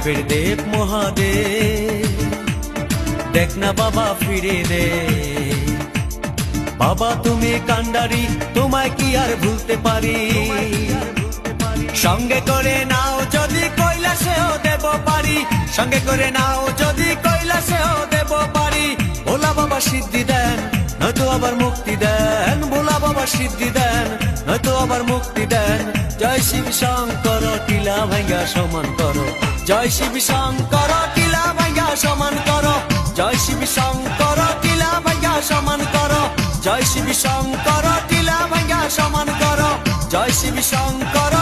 দেবের দেব মহাদেব, দেখ না বাবা ফিরে দে। বাবা তুমি কান্ডারি, তোমায় কি আর ভুলতে পারি? সঙ্গে করে নাও যদি কৈলাসেও দেব পারি, সঙ্গে করে নাও যদি কৈলাসেও দেব পারি। ভোলা বাবা সিদ্ধি দেন, নয়তো আবার মুক্তি দেন। ভোলা বাবা সিদ্ধি দেন, নয়তো আবার মুক্তি দেন। জয় শিব শঙ্কর, টিলা ভাঙ্গা সমান করো। জয় শিব শঙ্কর, টিলা ভাঙ্গা সমান করো। জয় শিব শঙ্কর, টিলা ভাঙ্গা সমান করো। জয় শিব শঙ্কর, টিলা ভাঙ্গা সমান করো। জয় শিব শঙ্কর।